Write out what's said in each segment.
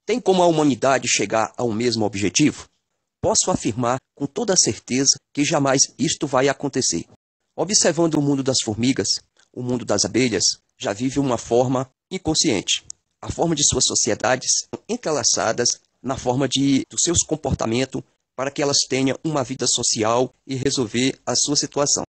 Tem como a humanidade chegar ao mesmo objetivo? Posso afirmar com toda certeza que jamais isto vai acontecer. Observando o mundo das formigas, o mundo das abelhas, já vive uma forma inconsciente. A forma de suas sociedades entrelaçadas na forma do seus comportamentos para que elas tenham uma vida social e resolver a sua situação.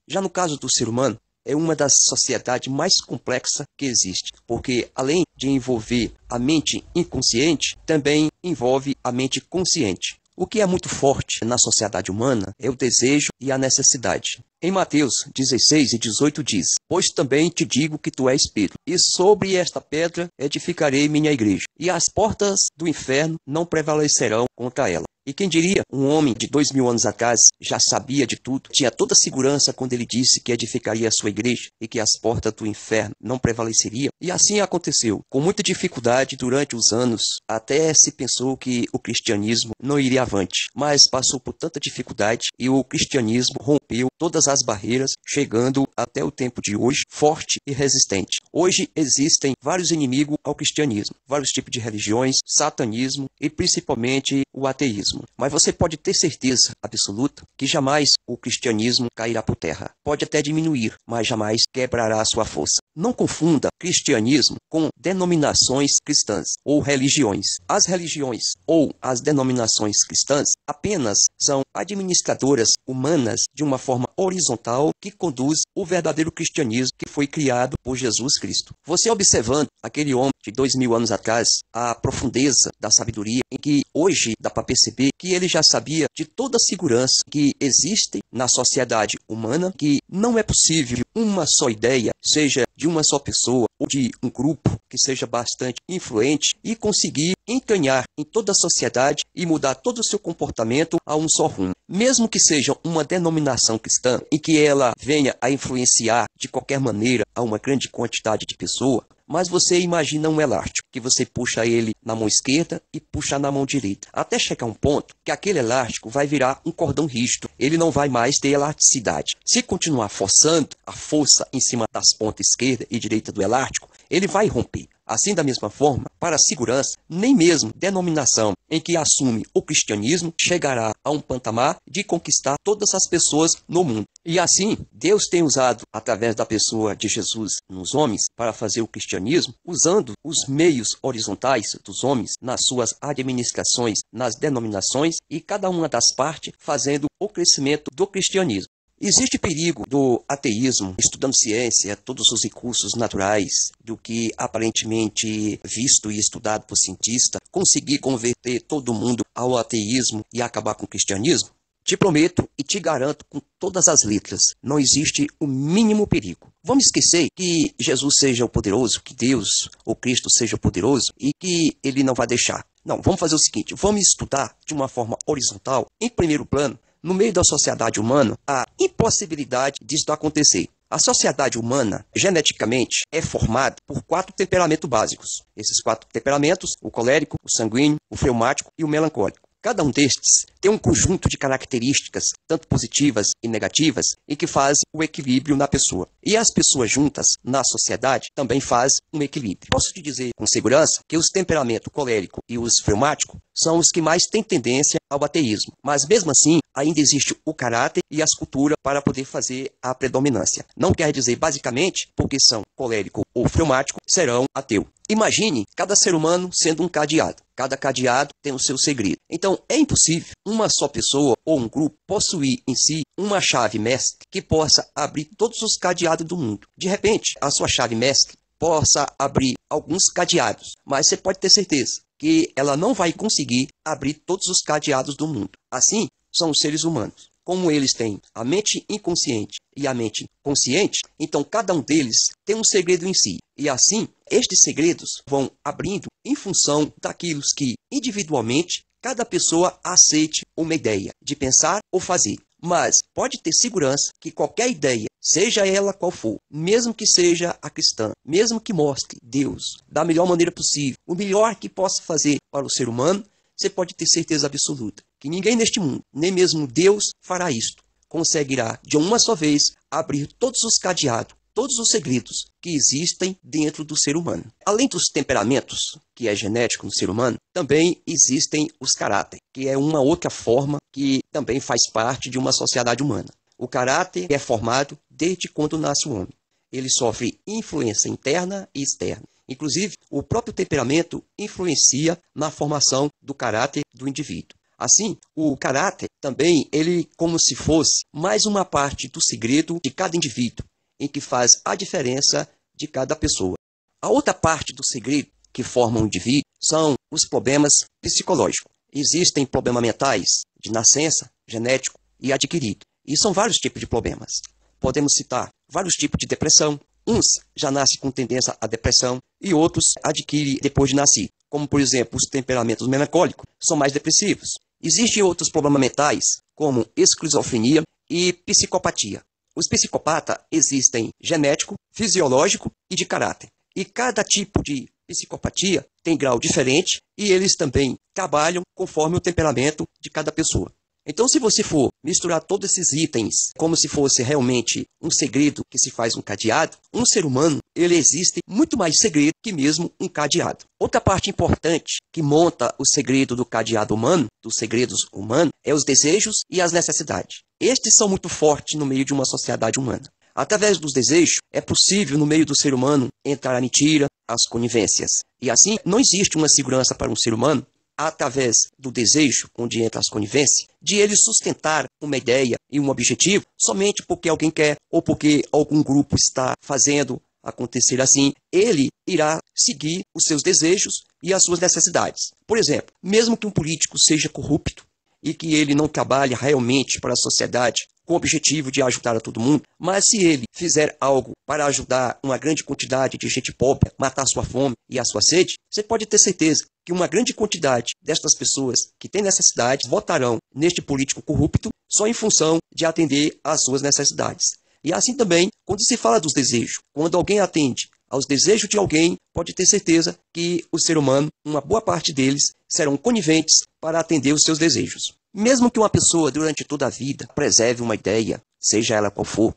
Já no caso do ser humano, é uma das sociedades mais complexas que existe, porque além de envolver a mente inconsciente, também envolve a mente consciente. O que é muito forte na sociedade humana é o desejo e a necessidade. Em Mateus 16:18 diz: Pois também te digo que tu és Pedro, e sobre esta pedra edificarei minha igreja, e as portas do inferno não prevalecerão contra ela. E quem diria, um homem de 2000 anos atrás já sabia de tudo, tinha toda a segurança quando ele disse que edificaria a sua igreja e que as portas do inferno não prevaleceriam. E assim aconteceu. Com muita dificuldade durante os anos, até se pensou que o cristianismo não iria avante, mas passou por tanta dificuldade e o cristianismo rompeu todas as barreiras, chegando até o tempo de hoje forte e resistente. Hoje existem vários inimigos ao cristianismo, vários tipos de religiões, satanismo e principalmente o ateísmo. Mas você pode ter certeza absoluta que jamais o cristianismo cairá por terra. Pode até diminuir, mas jamais quebrará a sua força. Não confunda cristianismo com denominações cristãs ou religiões. As religiões ou as denominações cristãs apenas são administradoras humanas de uma forma horizontal que conduz o verdadeiro cristianismo que foi criado por Jesus Cristo. Você observando aquele homem de 2000 anos atrás, a profundeza da sabedoria, em que hoje dá para perceber que ele já sabia de toda a segurança que existe na sociedade humana, que não é possível uma só ideia, seja de uma só pessoa ou de um grupo que seja bastante influente e conseguir entranhar em toda a sociedade e mudar todo o seu comportamento a um só rumo. Mesmo que seja uma denominação cristã e que ela venha a influenciar de qualquer maneira a uma grande quantidade de pessoas, mas você imagina um elástico, que você puxa ele na mão esquerda e puxa na mão direita, até chegar um ponto que aquele elástico vai virar um cordão rígido, ele não vai mais ter elasticidade. Se continuar forçando a força em cima das pontas esquerda e direita do elástico, ele vai romper. Assim, da mesma forma, para a segurança, nem mesmo denominação em que assume o cristianismo chegará a um patamar de conquistar todas as pessoas no mundo. E assim, Deus tem usado, através da pessoa de Jesus nos homens, para fazer o cristianismo, usando os meios horizontais dos homens nas suas administrações, nas denominações, e cada uma das partes fazendo o crescimento do cristianismo. Existe perigo do ateísmo, estudando ciência, todos os recursos naturais, do que aparentemente visto e estudado por cientistas, conseguir converter todo mundo ao ateísmo e acabar com o cristianismo? Te prometo e te garanto com todas as letras, não existe o mínimo perigo. Vamos esquecer que Jesus seja o poderoso, que Deus ou Cristo seja o poderoso e que ele não vai deixar. Não, vamos fazer o seguinte, vamos estudar de uma forma horizontal, em primeiro plano, no meio da sociedade humana, a impossibilidade disso acontecer. A sociedade humana, geneticamente, é formada por 4 temperamentos básicos. Esses 4 temperamentos, o colérico, o sanguíneo, o fleumático e o melancólico. Cada um destes tem um conjunto de características, tanto positivas e negativas, e que fazem o equilíbrio na pessoa. E as pessoas juntas, na sociedade, também fazem um equilíbrio. Posso te dizer com segurança que os temperamentos colérico e os fleumáticos são os que mais têm tendência ao ateísmo. Mas mesmo assim, ainda existe o caráter e as culturas para poder fazer a predominância. Não quer dizer, basicamente, porque são colérico ou fleumático, serão ateu. Imagine cada ser humano sendo um cadeado. Cada cadeado tem o seu segredo. Então, é impossível uma só pessoa ou um grupo possuir em si uma chave mestre que possa abrir todos os cadeados do mundo. De repente, a sua chave mestre possa abrir alguns cadeados, mas você pode ter certeza que ela não vai conseguir abrir todos os cadeados do mundo. Assim, são os seres humanos. Como eles têm a mente inconsciente e a mente consciente, então cada um deles tem um segredo em si. E assim, estes segredos vão abrindo em função daquilo que individualmente cada pessoa aceite uma ideia de pensar ou fazer. Mas pode ter segurança que qualquer ideia, seja ela qual for, mesmo que seja a cristã, mesmo que mostre Deus da melhor maneira possível, o melhor que possa fazer para o ser humano, você pode ter certeza absoluta que ninguém neste mundo, nem mesmo Deus, fará isto. Conseguirá, de uma só vez, abrir todos os cadeados todos os segredos que existem dentro do ser humano. Além dos temperamentos, que é genético no ser humano, também existem os caráter, que é uma outra forma que também faz parte de uma sociedade humana. O caráter é formado desde quando nasce o homem. Ele sofre influência interna e externa. Inclusive, o próprio temperamento influencia na formação do caráter do indivíduo. Assim, o caráter também, ele como se fosse mais uma parte do segredo de cada indivíduo, em que faz a diferença de cada pessoa. A outra parte do segredo que forma um indivíduo são os problemas psicológicos. Existem problemas mentais de nascença, genético e adquirido. E são vários tipos de problemas. Podemos citar vários tipos de depressão. Uns já nascem com tendência à depressão e outros adquirem depois de nascer. Como, por exemplo, os temperamentos melancólicos são mais depressivos. Existem outros problemas mentais, como esquizofrenia e psicopatia. Os psicopatas existem genético, fisiológico e de caráter. E cada tipo de psicopatia tem grau diferente e eles também trabalham conforme o temperamento de cada pessoa. Então, se você for misturar todos esses itens como se fosse realmente um segredo que se faz um cadeado, um ser humano, ele existe muito mais segredo que mesmo um cadeado. Outra parte importante que monta o segredo do cadeado humano, dos segredos humanos, é os desejos e as necessidades. Estes são muito fortes no meio de uma sociedade humana. Através dos desejos, é possível no meio do ser humano entrar a mentira, as conivências. E assim, não existe uma segurança para um ser humano através do desejo, onde entra as conivências, de ele sustentar uma ideia e um objetivo somente porque alguém quer ou porque algum grupo está fazendo acontecer assim, ele irá seguir os seus desejos e as suas necessidades. Por exemplo, mesmo que um político seja corrupto e que ele não trabalhe realmente para a sociedade com o objetivo de ajudar a todo mundo, mas se ele fizer algo para ajudar uma grande quantidade de gente pobre, matar a sua fome e a sua sede, você pode ter certeza que uma grande quantidade destas pessoas que têm necessidades votarão neste político corrupto só em função de atender às suas necessidades. E assim também, quando se fala dos desejos, quando alguém atende aos desejos de alguém, pode ter certeza que o ser humano, uma boa parte deles, serão coniventes para atender os seus desejos. Mesmo que uma pessoa, durante toda a vida, preserve uma ideia, seja ela qual for,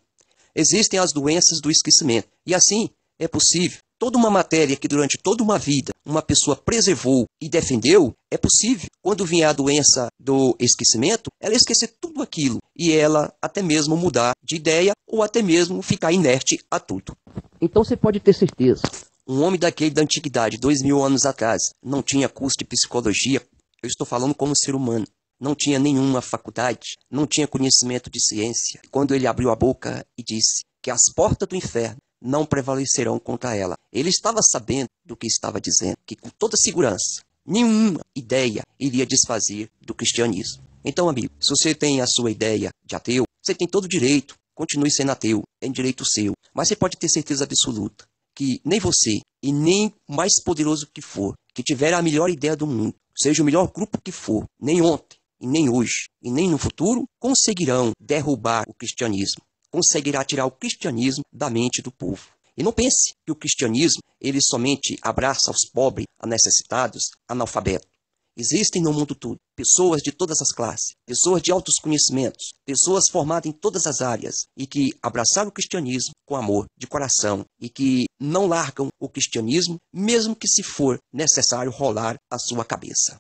existem as doenças do esquecimento. E assim, é possível, toda uma matéria que durante toda uma vida uma pessoa preservou e defendeu, é possível, quando vier a doença do esquecimento, ela esquecer tudo aquilo e ela até mesmo mudar de ideia ou até mesmo ficar inerte a tudo. Então você pode ter certeza, um homem daquele da antiguidade, 2000 anos atrás, não tinha curso de psicologia, eu estou falando como ser humano. Não tinha nenhuma faculdade, não tinha conhecimento de ciência. Quando ele abriu a boca e disse que as portas do inferno não prevalecerão contra ela, ele estava sabendo do que estava dizendo, que com toda segurança, nenhuma ideia iria desfazer do cristianismo. Então, amigo, se você tem a sua ideia de ateu, você tem todo o direito, continue sendo ateu, é direito seu. Mas você pode ter certeza absoluta que nem você e nem o mais poderoso que for, que tiver a melhor ideia do mundo, seja o melhor grupo que for, nem ontem, e nem hoje, e nem no futuro, conseguirão derrubar o cristianismo, conseguirá tirar o cristianismo da mente do povo. E não pense que o cristianismo, ele somente abraça os pobres, a necessitados, analfabetos. Existem no mundo todo pessoas de todas as classes, pessoas de altos conhecimentos, pessoas formadas em todas as áreas e que abraçaram o cristianismo com amor, de coração, e que não largam o cristianismo, mesmo que se for necessário rolar a sua cabeça.